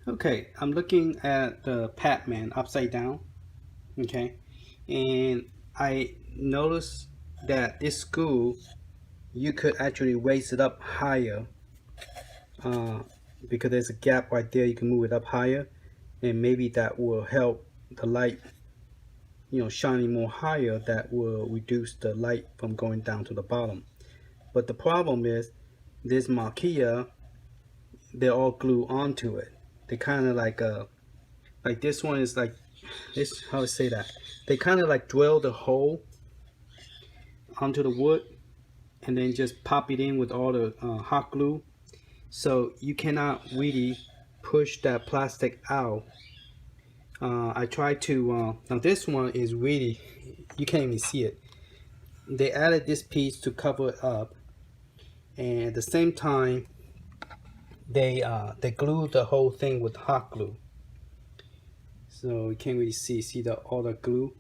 Okay, I'm looking at the Pac-Man upside down. Okay, and I noticed that this screw you could actually raise it up higher uh, because there's a gap right there. You can move it up higher, and maybe that will help the light, shining more higher. That will reduce the light from going down to the bottom. But the problem is this marquee, they're all glued onto it. They kind of like this one is like this. How to say that? They kind of like drill the hole onto the wood and then just pop it in with all the hot glue. So you cannot really push that plastic out. I tried to, now this one is really, you can't even see it. They added this piece to cover it up, and at the same time, they glued the whole thing with hot glue. So you can't really see all the glue.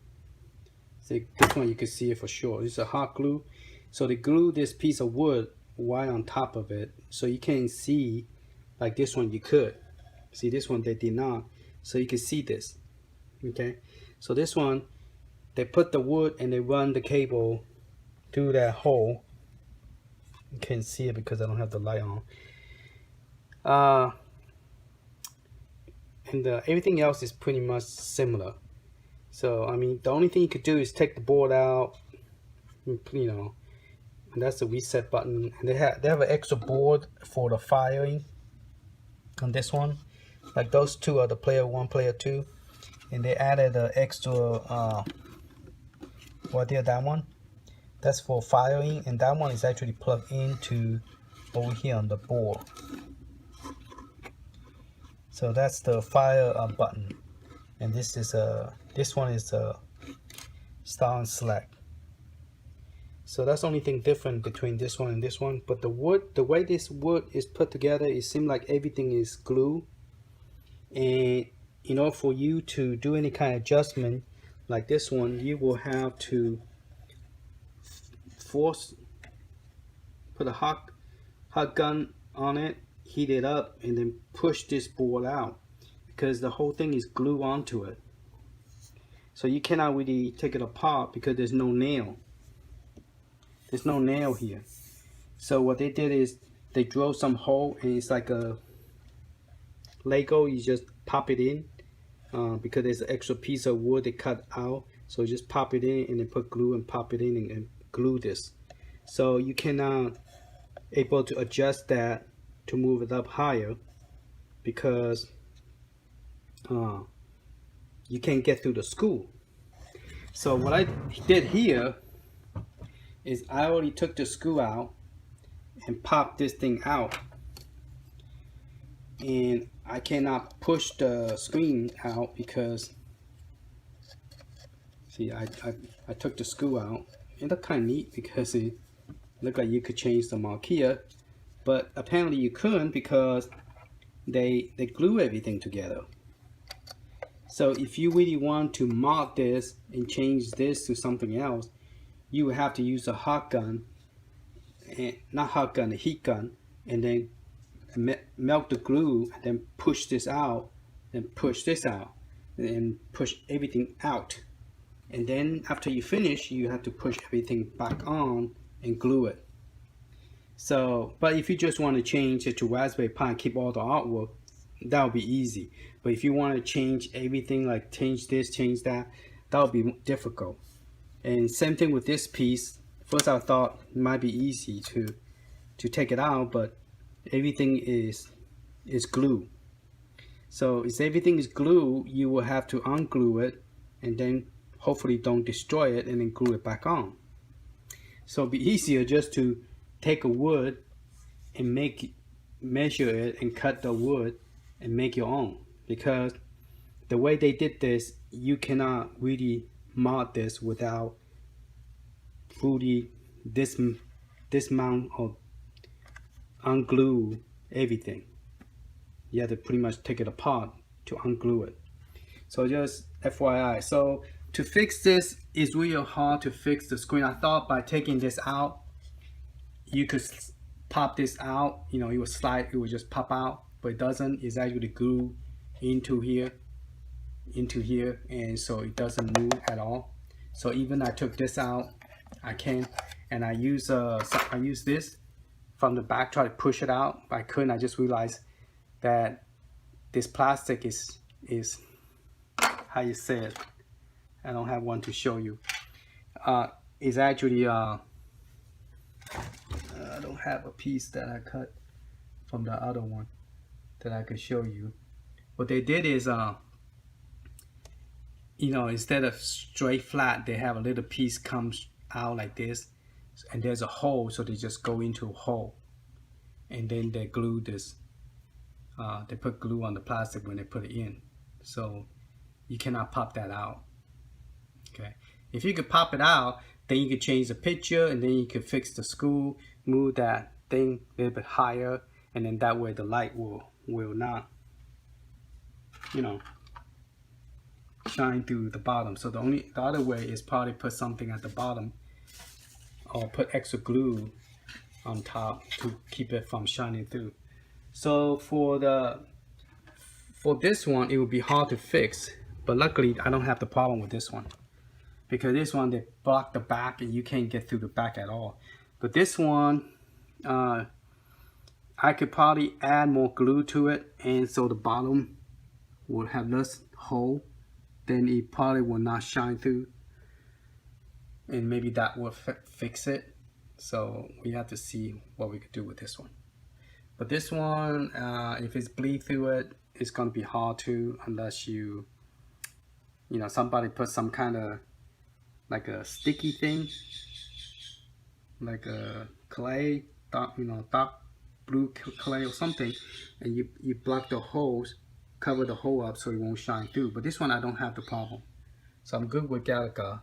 See, this one you can see it for sure. It's a hot glue. So they glue this piece of wood right on top of it, so you can't see like this one you could. See, this one they did not. So you can see this. Okay, so this one they put the wood and they run the cable through that hole. You can't see it because I don't have the light on. And everything else is pretty much similar. So I mean, the only thing you could do is take the board out, and that's the reset button. And they have an extra board for the firing on this one. Like those two are the player 1, player 2, and they added an extra that one. That's for firing, and that one is actually plugged into over here on the board. So that's the fire button, and this one is start and select. So that's the only thing different between this one and this one. But the way this wood is put together, it seems like everything is glue. And in order for you to do any kind of adjustment like this one, you will have to put a hot gun on it, heat it up, and then push this board out because the whole thing is glued onto it. So you cannot really take it apart because there's no nail. There's no nail here. So what they did is they drilled some hole, and it's like a Lego. You just pop it in because there's an extra piece of wood they cut out. So you just pop it in and then put glue and pop it in and glue this. So you cannot able to adjust that to move it up higher because you can't get through the screw. So what I did here is I already took the screw out and popped this thing out, and I cannot push the screen out because see, I took the screw out. It looked kind of neat because it looked like you could change the marquee, but apparently you couldn't because they glue everything together. So if you really want to mod this and change this to something else, you would have to use a hot gun, and not hot gun, a heat gun, and then melt the glue, and then push this out, and push this out, and push everything out. And then after you finish, you have to push everything back on and glue it. So, but if you just want to change it to Raspberry Pi and keep all the artwork, that would be easy. But if you want to change everything, like change this, change that, that would be difficult. And same thing with this piece. First I thought it might be easy to take it out, but everything is glue. So if everything is glue, you will have to unglue it and then hopefully don't destroy it and then glue it back on. So it'd be easier just to take a wood and measure it and cut the wood and make your own, because the way they did this, you cannot really mod this without fully dismount or unglue everything. You have to pretty much take it apart to unglue it. So just FYI. So to fix this, it's really hard to fix the screen. I thought by taking this out, you could pop this out, it would slide, it would just pop out, but it doesn't. It's actually glue into here, and so it doesn't move at all. So even I took this out, I can, and I use this from the back, try to push it out, but I couldn't. I just realized that this plastic is how you say it. I don't have one to show you. It's actually I don't have a piece that I cut from the other one that I could show you. What they did is you know, instead of straight flat, they have a little piece comes out like this, and there's a hole, so they just go into a hole, and then they glue this. They put glue on the plastic when they put it in, so you cannot pop that out. Okay, if you could pop it out, then you could change the picture, and then you could fix the screw, move that thing a little bit higher, and then that way the light will not, you know, shine through the bottom. So the other way is probably put something at the bottom, or put extra glue on top to keep it from shining through. So for this one, it would be hard to fix, but luckily I don't have the problem with this one, because this one they block the back and you can't get through the back at all. But this one, I could probably add more glue to it, and so the bottom will have less hole, then it probably will not shine through, and maybe that will fix it. So we have to see what we could do with this one. But this one, if it's bleed through it, it's going to be hard to, unless you know, somebody put some kind of like a sticky thing, like a clay, dark blue clay or something, and you block the holes, cover the hole up so it won't shine through. But this one I don't have the problem, so I'm good with Galaga,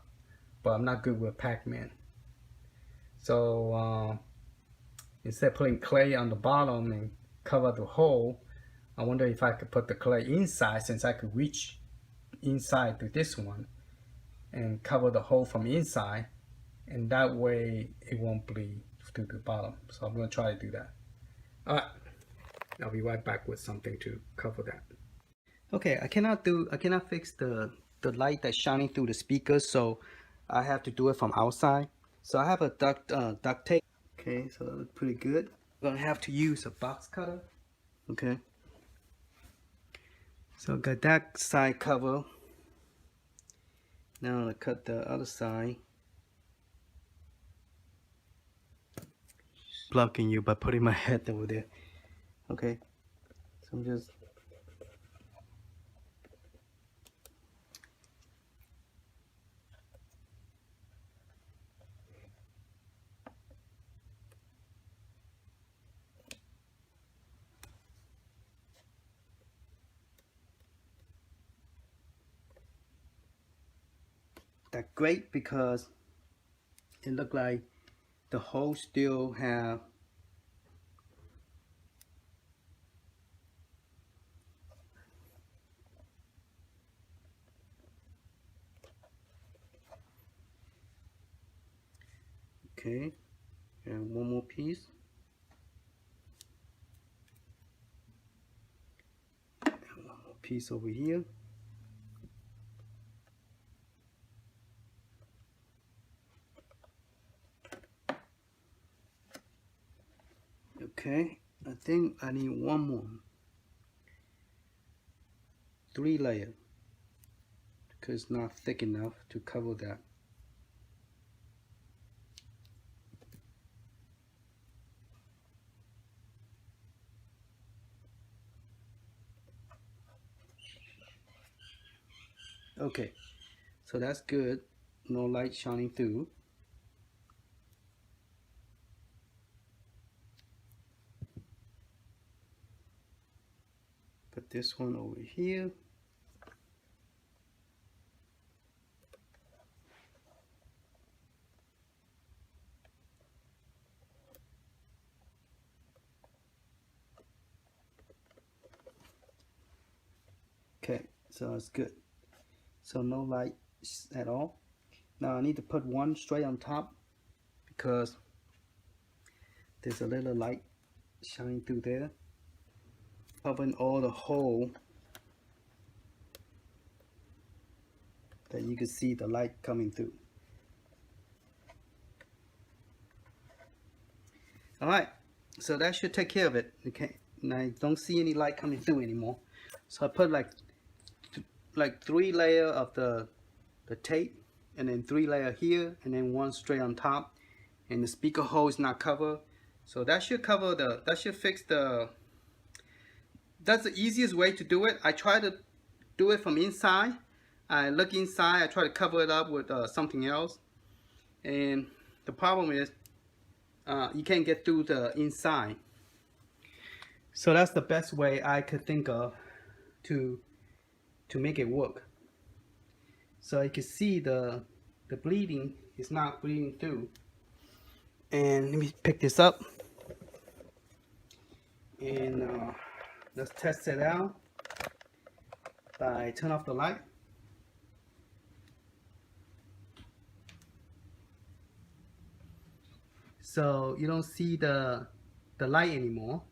but I'm not good with PAC-Man. So instead of putting clay on the bottom and cover the hole, I wonder if I could put the clay inside, since I could reach inside to this one and cover the hole from inside, and that way it won't bleed through the bottom. So I'm going to try to do that. Alright, I'll be right back with something to cover that. Okay, I cannot fix the light that's shining through the speakers, so I have to do it from outside. So I have a duct tape. Okay, so that looks pretty good. I'm gonna have to use a box cutter. Okay, so I got that side cover. Now I'm gonna cut the other side. Blocking you by putting my head over there. Okay, so I'm just that's great, because it looked like the hole still have okay, and one more piece. And one more piece over here. Okay, I think I need one more. 3 layer, because it's not thick enough to cover that. Okay, so that's good. No light shining through. Put this one over here. Okay, so it's good. So no light at all. Now I need to put one straight on top, because there's a little light shining through there, covering all the hole that you can see the light coming through. Alright, so that should take care of it. Okay, and I don't see any light coming through anymore. So I put like 3 layers of the tape, and then 3 layers here, and then 1 straight on top. And the speaker hole is not covered, so that should cover that should fix the. That's the easiest way to do it. I try to do it from inside. I look inside, I try to cover it up with something else, and the problem is you can't get through the inside. So that's the best way I could think of to make it work. So you can see the bleeding is not bleeding through. And let me pick this up, and let's test it out by turn off the light. So you don't see the light anymore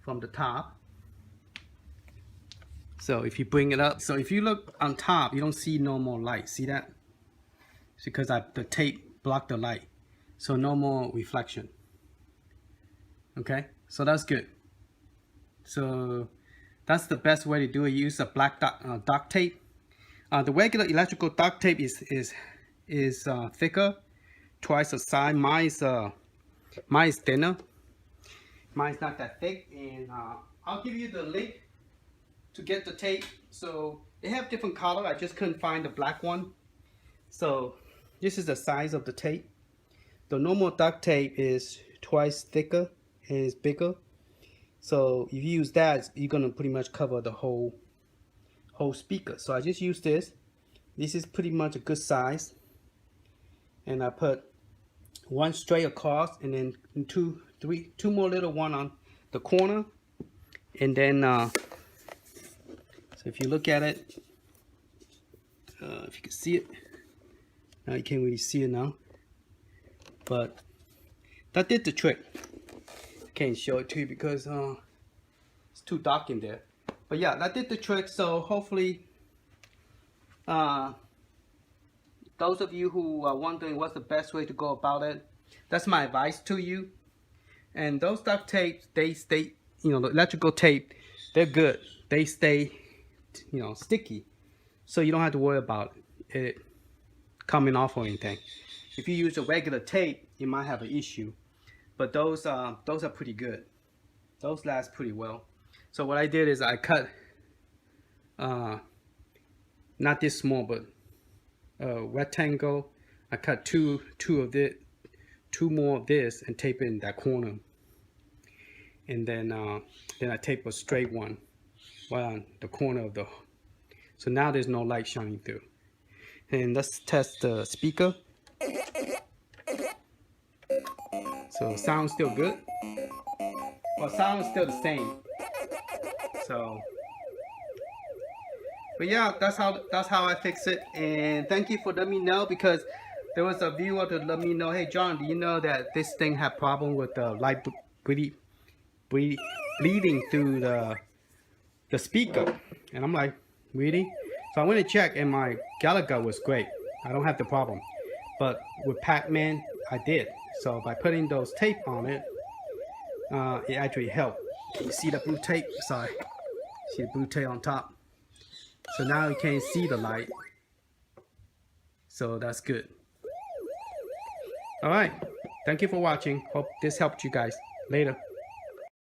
from the top. So if you bring it up, so if you look on top, you don't see no more light. See that? It's because the tape blocked the light, so no more reflection. Okay, so that's good. So that's the best way to do it. Use a black duct tape. The regular electrical duct tape is thicker, twice the size. Mine is thinner. Mine's not that thick, and I'll give you the link to get the tape. So they have different color. I just couldn't find the black one. So this is the size of the tape. The normal duct tape is twice thicker and it's bigger. So if you use that, you're gonna pretty much cover the whole speaker. So I just use this. This is pretty much a good size, and I put 1 straight across, and then two more little one on the corner, and then so if you look at it, if you can see it now, you can't really see it now, but that did the trick. I can't show it to you because it's too dark in there, but yeah, that did the trick. So hopefully those of you who are wondering what's the best way to go about it, that's my advice to you. And those duct tapes, they stay, you know, the electrical tape, they're good. They stay, you know, sticky, so you don't have to worry about it coming off or anything. If you use a regular tape, you might have an issue, but those are pretty good. Those last pretty well. So what I did is I cut not this small, but rectangle. I cut two more of this and tape it in that corner, and then I tape a straight one right on the corner of the. So now there's no light shining through. And let's test the speaker. So sound's still good. Well, sound is still the same. So, but yeah, that's how I fix it. And thank you for letting me know, because there was a viewer to let me know, hey John, do you know that this thing had problem with the light bleeding through the speaker? And I'm like, really? So I went to check, and my Galaga was great. I don't have the problem. But with PAC-Man, I did. So by putting those tape on it, it actually helped. Can you see the blue tape? Sorry. See the blue tape on top? So now you can't see the light. So that's good. Alright. Thank you for watching. Hope this helped you guys. Later.